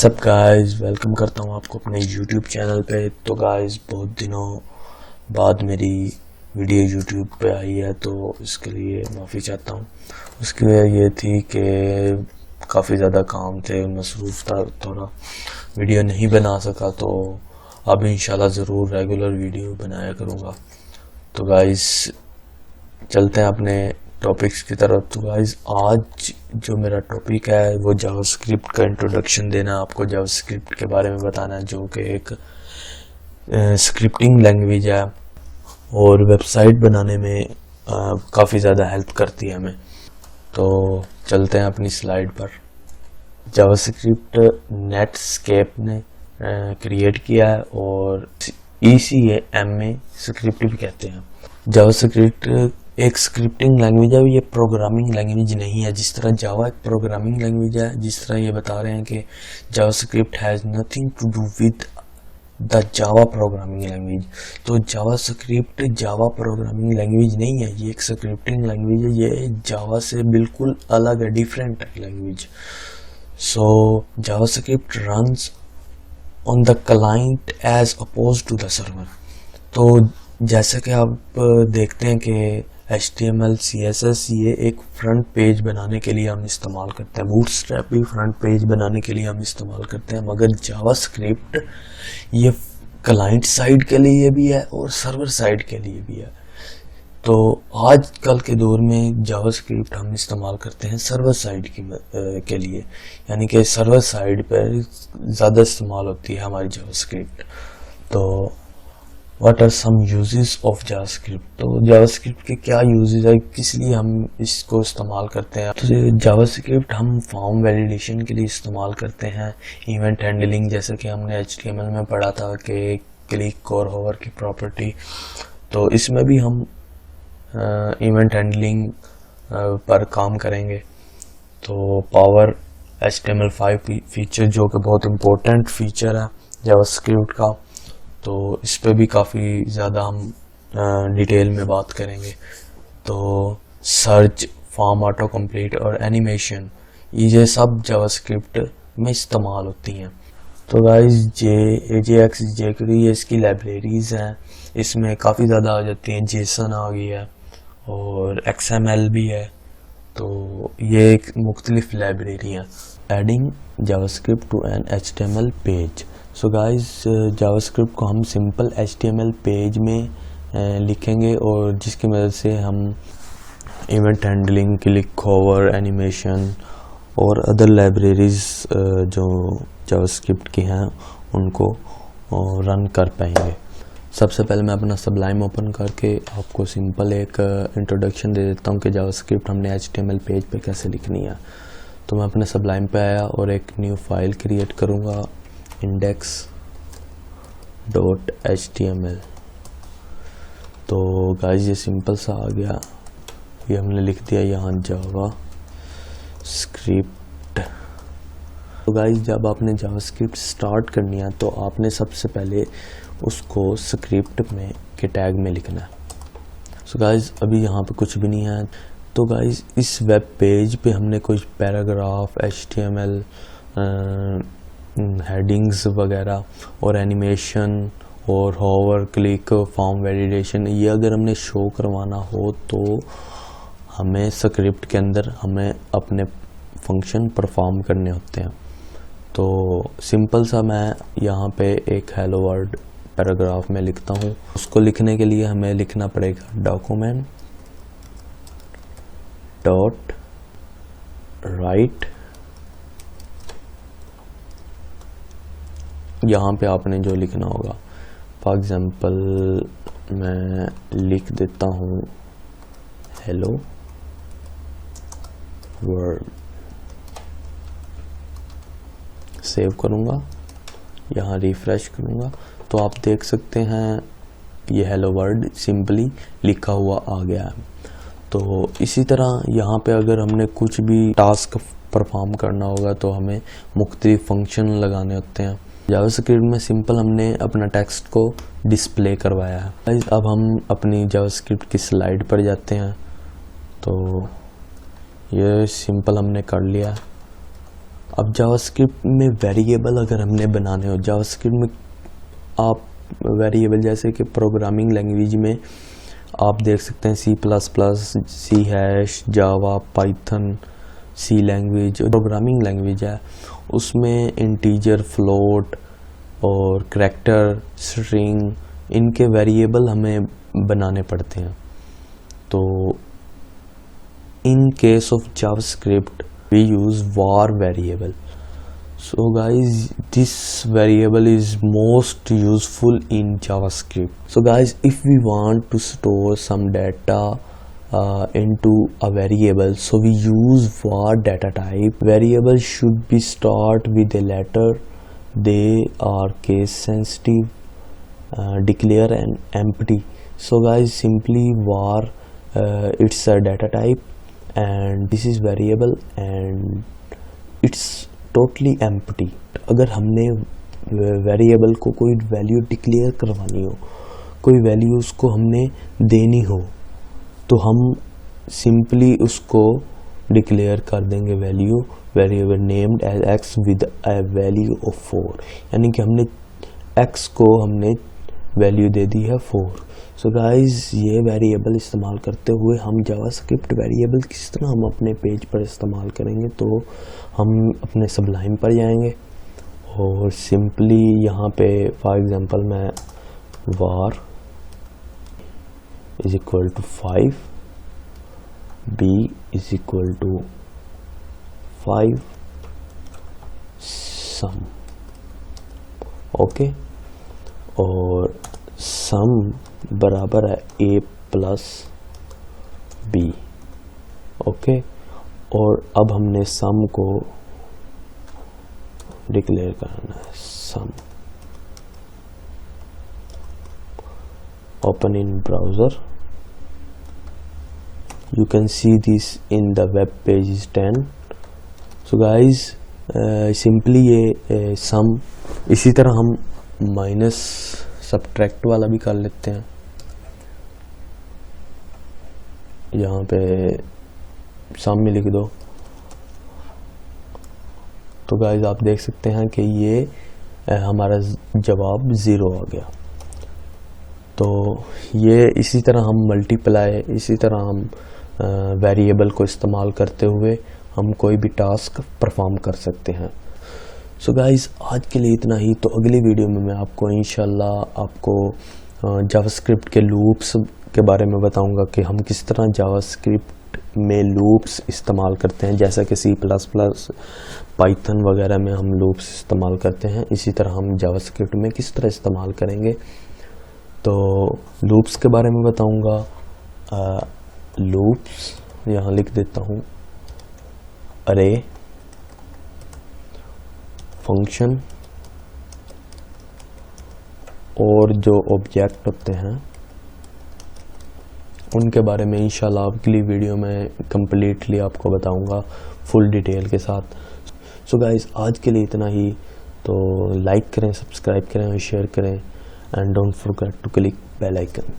WhatsApp guys, welcome करता हूँ आपको अपने यूट्यूब चैनल पे। तो गाइस, बहुत दिनों बाद मेरी वीडियो यूट्यूब पे आई है, तो इसके लिए माफ़ी चाहता हूँ। उसकी वजह ये थी कि काफ़ी ज़्यादा काम थे, मसरूफ़ था, थोड़ा वीडियो नहीं बना सका। तो अब इंशाल्लाह ज़रूर रेगुलर वीडियो बनाया करूँगा। तो गाइस, चलते हैं अपने टॉपिक्स की तरफ। तो गाइस, आज जो मेरा टॉपिक है वो जावास्क्रिप्ट का इंट्रोडक्शन देना है आपको, जावास्क्रिप्ट के बारे में बताना है, जो कि एक स्क्रिप्टिंग लैंग्वेज है और वेबसाइट बनाने में काफ़ी ज़्यादा हेल्प करती है हमें। तो चलते हैं अपनी स्लाइड पर। जावास्क्रिप्ट नेटस्केप ने क्रिएट किया है और ECM में स्क्रिप्ट भी कहते हैं। जावास्क्रिप्ट एक स्क्रिप्टिंग लैंग्वेज है, ये प्रोग्रामिंग लैंग्वेज नहीं है। जिस तरह जावा एक प्रोग्रामिंग लैंग्वेज है, जिस तरह ये बता रहे हैं कि JavaScript has nothing to do with the Java programming language. तो जावास्क्रिप्ट जावा प्रोग्रामिंग लैंग्वेज नहीं है, ये एक स्क्रिप्टिंग लैंग्वेज है। ये जावा से बिल्कुल अलग है, different language. So JavaScript runs on the client as opposed to the server. तो जैसा कि आप देखते हैं कि HTML CSS ये एक फ्रंट पेज बनाने के लिए हम इस्तेमाल करते हैं, बूटस्ट्रैप भी फ्रंट पेज बनाने के लिए हम इस्तेमाल करते हैं, मगर जावास्क्रिप्ट ये क्लाइंट साइड के लिए भी है और सर्वर साइड के लिए भी है। तो आजकल के दौर में जावास्क्रिप्ट हम इस्तेमाल करते हैं सर्वर साइड के लिए, यानी कि सर्वर साइड पर ज़्यादा इस्तेमाल होती है हमारी जावास्क्रिप्ट। तो what are some uses of JavaScript. तो जावास्क्रिप्ट के क्या यूजेस है, किस लिए हम इसको इस्तेमाल करते हैं। तो जावास्क्रिप्ट हम फॉर्म वैलिडेशन के लिए इस्तेमाल करते हैं, इवेंट हैंडलिंग, जैसे कि हमने HTML में पढ़ा था कि क्लिक और होवर की प्रॉपर्टी। तो इसमें भी हम इवेंट हैंडलिंग पर काम करेंगे। तो पावर HTML5 फीचर, जो कि बहुत इम्पोर्टेंट फीचर है जावास्क्रिप्ट का, तो इस पे भी काफ़ी ज़्यादा हम डिटेल में बात करेंगे। तो सर्च, फॉर्म ऑटो कंप्लीट और एनिमेशन, ये सब जावास्क्रिप्ट में इस्तेमाल होती हैं। तो गाइस, AJAX jQuery ये इसकी लाइब्रेरीज़ हैं, इसमें काफ़ी ज़्यादा आ जाती हैं। जेसन आ गई है और XML भी है। तो ये एक मुख्तलिफ लाइब्रेरी हैं। Adding JavaScript to an HTML page. So guys, JavaScript को हम सिंपल HTML पेज में लिखेंगे, और जिसकी मदद से हम event handling, click, hover, animation और अदर लाइब्रेरीज जो जावास्क्रिप्ट की हैं उनको रन कर पाएंगे। सबसे पहले मैं अपना सबलाइम ओपन करके आपको सिंपल एक इंट्रोडक्शन दे देता हूँ कि जावास्क्रिप्ट हमने HTML पेज पे कैसे लिखनी है। तो मैं अपने सबलाइम पे आया और एक न्यू फाइल क्रिएट करूँगा, index.html। तो गाइस, ये सिंपल सा आ गया, ये हमने लिख दिया यहाँ जावा स्क्रिप्ट। तो गाइस, जब आपने जावास्क्रिप्ट स्टार्ट करनी है तो आपने सबसे पहले उसको स्क्रिप्ट में के टैग में लिखना है। सो गाइस, अभी यहाँ पे कुछ भी नहीं है। तो गाइस, इस वेब पेज पे हमने कुछ पैराग्राफ, HTML, हेडिंग्स वगैरह और एनिमेशन और होवर, क्लिक, फॉर्म वैलिडेशन, ये अगर हमने शो करवाना हो तो हमें स्क्रिप्ट के अंदर हमें अपने फंक्शन परफॉर्म करने होते हैं। तो सिंपल सा मैं यहाँ पे एक हेलो वर्ल्ड पैराग्राफ में लिखता हूँ। उसको लिखने के लिए हमें लिखना पड़ेगा डॉक्यूमेंट डॉट राइट। यहाँ पे आपने जो लिखना होगा, फॉर एग्जांपल मैं लिख देता हूँ हेलो वर्ल्ड। सेव करूँगा, यहाँ रिफ्रेश करूँगा तो आप देख सकते हैं ये हेलो वर्ल्ड सिंपली लिखा हुआ आ गया है। तो इसी तरह यहाँ पे अगर हमने कुछ भी टास्क परफॉर्म करना होगा तो हमें मुख्तलिफ फंक्शन लगाने होते हैं। जावास्क्रिप्ट में सिंपल हमने अपना टेक्स्ट को डिस्प्ले करवाया है। अब हम अपनी जावास्क्रिप्ट की स्लाइड पर जाते हैं। तो ये सिंपल हमने कर लिया। अब जावास्क्रिप्ट में वेरिएबल अगर हमने बनाने हो, जावास्क्रिप्ट में आप वेरिएबल जैसे कि प्रोग्रामिंग लैंग्वेज में आप देख सकते हैं C++, C hash, Java, Python, C language programming language है, उसमें इंटीजर, फ्लोट और करैक्टर, स्ट्रिंग, इनके वेरिएबल हमें बनाने पड़ते हैं। तो in case of JavaScript we use var variable. So guys, this variable is most useful in JavaScript. So guys, if we want to store some data into a variable, so we use var data type. Variable should be start with a letter, they are case sensitive, declare and empty. So guys, simply var, it's a data type and this is variable and it's totally empty. अगर हमने variable को कोई value declare करवानी हो, कोई value उसको हमने देनी हो, तो हम सिंपली उसको डिक्लेयर कर देंगे value, variable named as X with a value of 4, यानी कि हमने एक्स को हमने वैल्यू दे दी है 4। सो गाइज, ये वेरिएबल इस्तेमाल करते हुए हम जावास्क्रिप्ट वेरिएबल किस तरह हम अपने पेज पर इस्तेमाल करेंगे, तो हम अपने सबलाइम पर जाएंगे और सिंपली यहाँ पे फॉर एग्जांपल मैं var is equal to 5, b is equal to 5 sum, okay, और सम बराबर है a प्लस b, ओके। और अब हमने सम को डिक्लेयर करना है, sum, open in browser, you can see this in the web page is 10. so guys, simply ये सम, इसी तरह हम माइनस सब्ट्रैक्ट वाला भी कर लेते हैं। यहाँ पे सम में लिख दो, तो गाइज आप देख सकते हैं कि ये हमारा जवाब 0 आ गया। तो ये इसी तरह हम मल्टीप्लाई, इसी तरह हम वेरिएबल को इस्तेमाल करते हुए हम कोई भी टास्क परफॉर्म कर सकते हैं। सो गाइज, आज के लिए इतना ही। तो अगली वीडियो में मैं आपको इंशाल्लाह आपको जावास्क्रिप्ट के लूप्स के बारे में बताऊंगा कि हम किस तरह जावास्क्रिप्ट में लूप्स इस्तेमाल करते हैं, जैसा कि C++, पाइथन वगैरह में हम लूप्स इस्तेमाल करते हैं, इसी तरह हम जावास्क्रिप्ट में किस तरह इस्तेमाल करेंगे। तो लूप्स के बारे में बताऊंगा। लूप्स यहाँ लिख देता हूँ, अरे, फंक्शन और जो ऑब्जेक्ट होते हैं उनके बारे में इंशाल्लाह अगली वीडियो में कंप्लीटली आपको बताऊंगा फुल डिटेल के साथ। सो गाइस, आज के लिए इतना ही। तो लाइक करें, सब्सक्राइब करें और शेयर करें and don't forget to click bell icon.